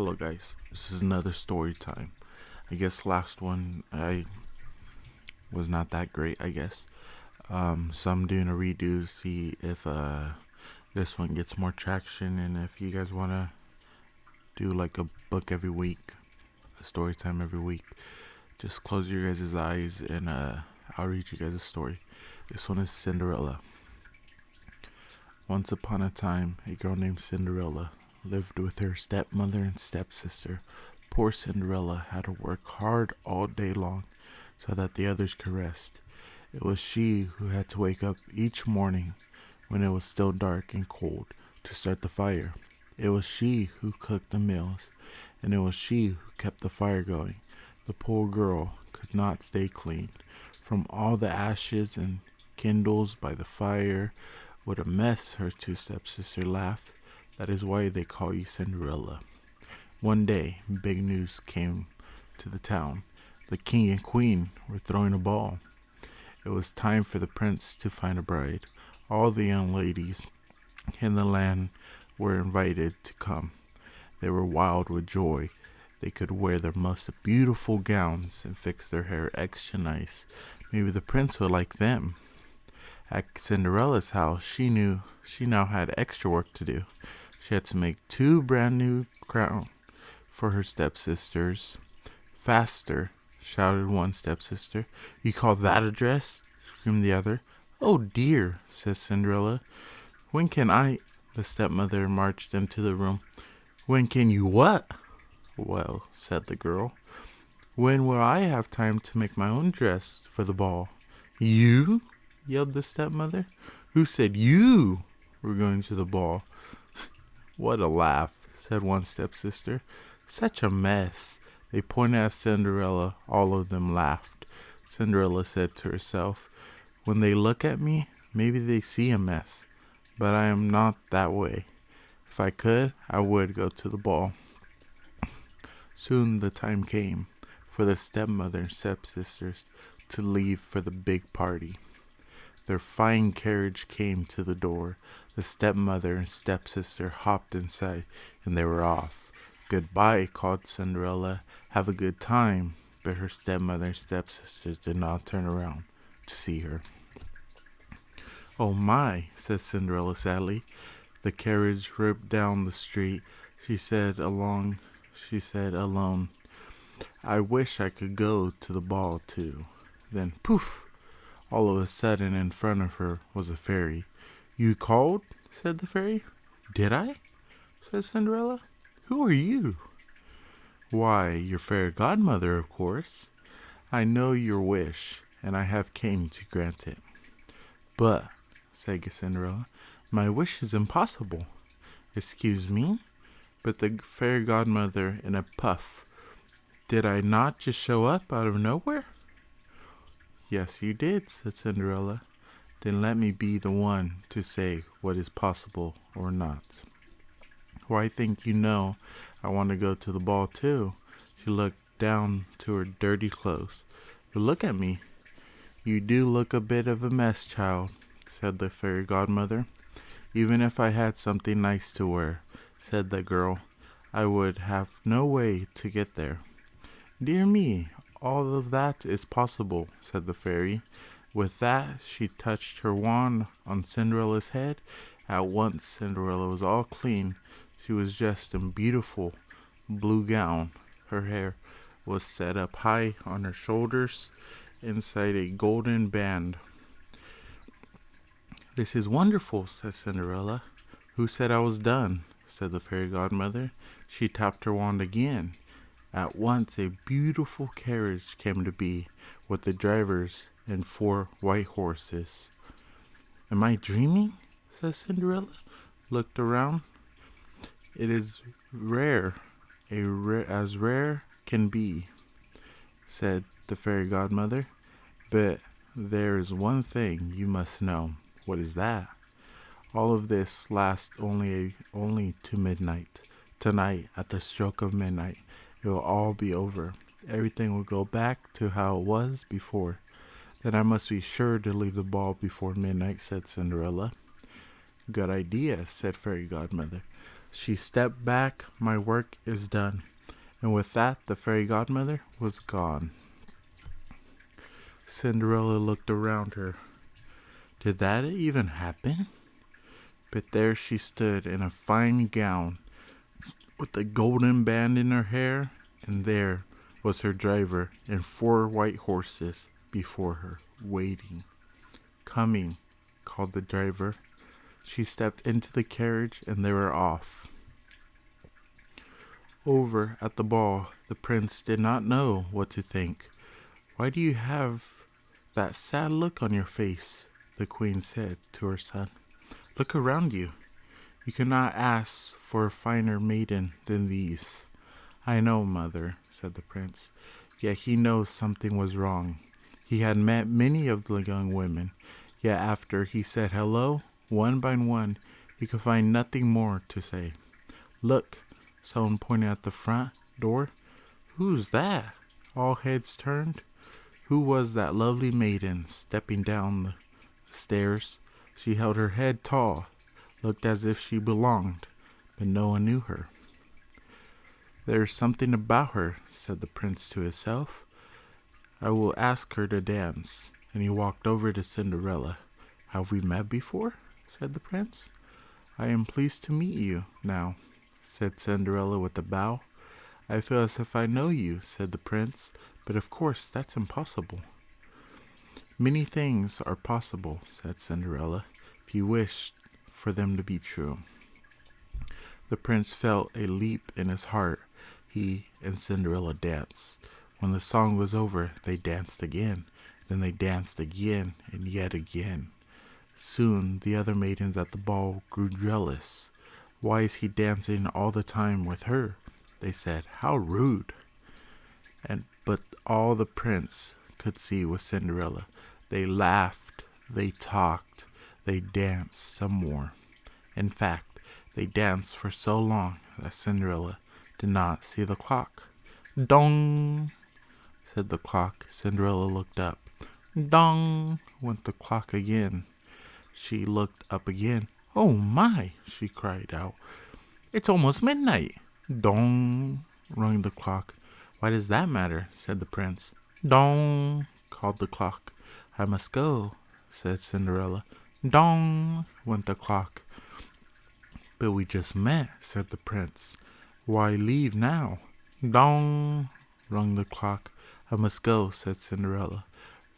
Hello guys, this is another story time. I guess last one I was not that great, I guess. So I'm doing a redo to see if this one gets more traction, and if you guys wanna do like a book every week, a story time every week, just close your guys' eyes and I'll read you guys a story. This one is Cinderella. Once upon a time, a girl named Cinderella lived with her stepmother and stepsister. Poor Cinderella had to work hard all day long so that the others could rest. It was she who had to wake up each morning when it was still dark and cold to start the fire. It was she who cooked the meals, and it was she who kept the fire going. The poor girl could not stay clean. From all the ashes and kindles by the fire, what a mess, her two stepsisters laughed. That is why they call you Cinderella. One day, big news came to the town. The king and queen were throwing a ball. It was time for the prince to find a bride. All the young ladies in the land were invited to come. They were wild with joy. They could wear their most beautiful gowns and fix their hair extra nice. Maybe the prince would like them. At Cinderella's house, she knew she now had extra work to do. She had to make two brand new crowns for her stepsisters. Faster, shouted one stepsister. You call that a dress? Screamed the other. Oh dear, said Cinderella. When can I? The stepmother marched into the room. When can you what? Well, said the girl. When will I have time to make my own dress for the ball? You? Yelled the stepmother. Who said you were going to the ball? What a laugh, said one stepsister. Such a mess. They pointed at Cinderella. All of them laughed. Cinderella said to herself, when they look at me, maybe they see a mess. But I am not that way. If I could, I would go to the ball. Soon the time came for the stepmother and stepsisters to leave for the big party. Their fine carriage came to the door. The stepmother and stepsister hopped inside, and they were off. Goodbye, called Cinderella. Have a good time. But her stepmother and stepsisters did not turn around to see her. Oh my, said Cinderella sadly. The carriage ripped down the street. She said alone, I wish I could go to the ball too. Then poof! All of a sudden in front of her was a fairy. You called? Said the fairy. Did I? Said Cinderella. Who are you? Why, your fairy godmother, of course. I know your wish, and I have came to grant it. But, said Cinderella, my wish is impossible. Excuse me? But the fairy godmother in a puff. Did I not just show up out of nowhere? Yes, you did, said Cinderella. Then let me be the one to say what is possible or not. Well, I think you know I want to go to the ball too. She looked down to her dirty clothes. But look at me. You do look a bit of a mess, child, said the fairy godmother. Even if I had something nice to wear, said the girl, I would have no way to get there. Dear me, all of that is possible, said the fairy. With that, she touched her wand on Cinderella's head. At once, Cinderella was all clean. She was dressed in beautiful blue gown. Her hair was set up high on her shoulders inside a golden band. This is wonderful, said Cinderella. Who said I was done? Said the fairy godmother. She tapped her wand again. At once a beautiful carriage came to be, with the drivers and 4 white horses. Am I dreaming? Said Cinderella. Looked around. It is as rare can be, said the fairy godmother. But there is one thing you must know. What is that? All of this lasts only to midnight. Tonight, at the stroke of midnight, it will all be over. Everything will go back to how it was before. Then I must be sure to leave the ball before midnight, said Cinderella. Good idea, said Fairy Godmother. She stepped back. My work is done. And with that, the fairy godmother was gone. Cinderella looked around her. Did that even happen? But there she stood in a fine gown with a golden band in her hair, and there was her driver and 4 white horses before her, waiting. Coming, called the driver. She stepped into the carriage and they were off. Over at the ball, the prince did not know what to think. Why do you have that sad look on your face? The queen said to her son. Look around you. You cannot ask for a finer maiden than these. I know, mother, said the prince. Yet he knows something was wrong. He had met many of the young women, yet after he said hello, one by one, he could find nothing more to say. Look, someone pointed at the front door. Who's that? All heads turned. Who was that lovely maiden stepping down the stairs? She held her head tall, looked as if she belonged, but no one knew her. There's something about her, said the prince to himself. I will ask her to dance. And he walked over to Cinderella. Have we met before? Said the prince. I am pleased to meet you now, said Cinderella with a bow. I feel as if I know you, said the prince, but of course that's impossible. Many things are possible, said Cinderella, if you wish for them to be true. The prince felt a leap in his heart. He and Cinderella danced. When the song was over, they danced again. Then they danced again and yet again. Soon the other maidens at the ball grew jealous. Why is he dancing all the time with her? They said. How rude. But all the prince could see was Cinderella. They laughed, they talked, they danced some more. In fact, they danced for so long that Cinderella did not see the clock. Dong, said the clock. Cinderella looked up. Dong, went the clock again. She looked up again. Oh my, she cried out. It's almost midnight. Dong, rung the clock. Why does that matter? Said the prince. Dong, called the clock. I must go, said Cinderella. Dong, went the clock. But we just met, said the prince. Why leave now? Dong, rung the clock. I must go, said Cinderella.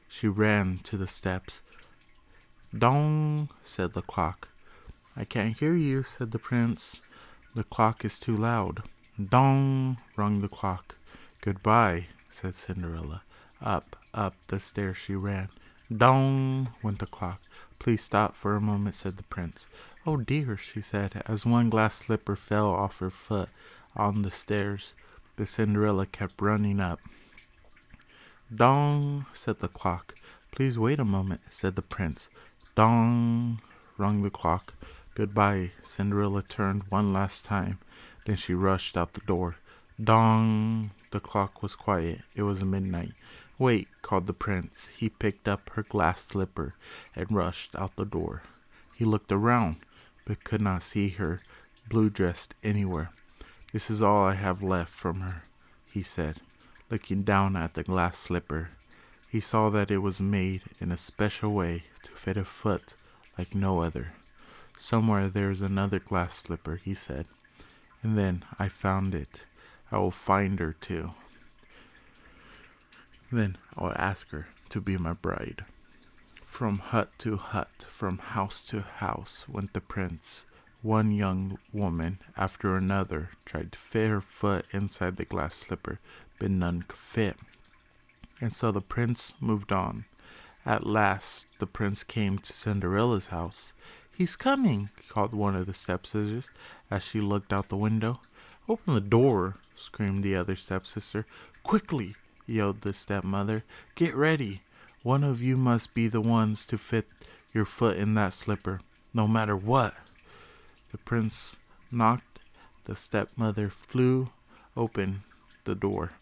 She ran to the steps. Dong, said the clock. I can't hear you, said the prince. The clock is too loud. Dong, rung the clock. Goodbye, said Cinderella. Up the stairs she ran. Dong, went the clock. Please stop for a moment, said the prince. Oh dear, she said, as one glass slipper fell off her foot on the stairs. But Cinderella kept running up. Dong, said the clock. Please wait a moment, said the prince. Dong, rung the clock. Goodbye. Cinderella turned one last time. Then she rushed out the door. Dong. The clock was quiet. It was midnight. Wait, called the prince. He picked up her glass slipper and rushed out the door. He looked around, but could not see her blue dress anywhere. This is all I have left from her, he said, looking down at the glass slipper. He saw that it was made in a special way to fit a foot like no other. Somewhere there is another glass slipper, he said. And then I found it. I will find her too. Then I will ask her to be my bride. From hut to hut, from house to house went the prince. One young woman after another tried to fit her foot inside the glass slipper, but none could fit. And so the prince moved on. At last, the prince came to Cinderella's house. He's coming, called one of the stepsisters as she looked out the window. Open the door, screamed the other stepsister. Quickly, yelled the stepmother. Get ready. One of you must be the ones to fit your foot in that slipper, no matter what. The prince knocked. The stepmother flew open the door.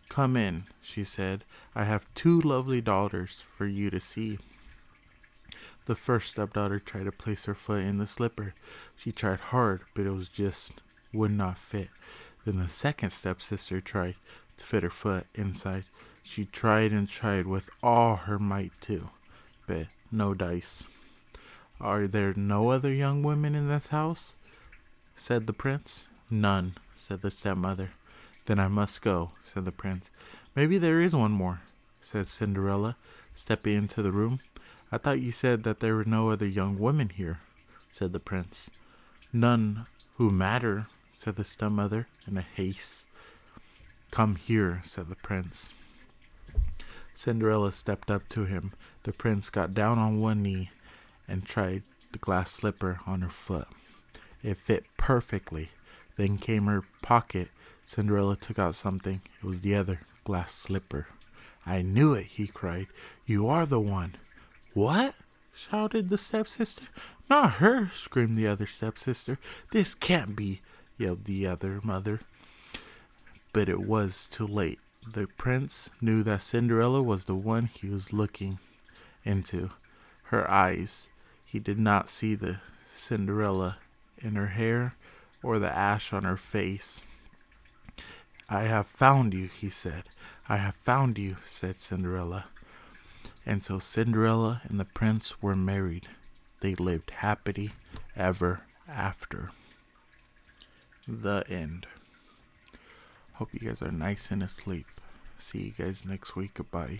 Come in, she said. I have 2 lovely daughters for you to see. The first stepdaughter tried to place her foot in the slipper. She tried hard, but it was just would not fit. Then the second stepsister tried to fit her foot inside. She tried and tried with all her might too, but no dice. Are there no other young women in this house? Said the prince. None, said the stepmother. Then I must go, said the prince. Maybe there is one more, said Cinderella, stepping into the room. I thought you said that there were no other young women here, said the prince. None who matter, said the stepmother in a haste. Come here, said the prince. Cinderella stepped up to him. The prince got down on one knee and tried the glass slipper on her foot. It fit perfectly. Then came her pocket. Cinderella took out something. It was the other glass slipper. I knew it, he cried. You are the one. What? Shouted the stepsister. Not her, screamed the other stepsister. This can't be, yelled the other mother. But it was too late. The prince knew that Cinderella was the one he was looking into. Her eyes. He did not see the Cinderella in her hair or the ash on her face. I have found you, he said. I have found you, said Cinderella. And so Cinderella and the prince were married. They lived happily ever after. The end. Hope you guys are nice and asleep. See you guys next week. Goodbye.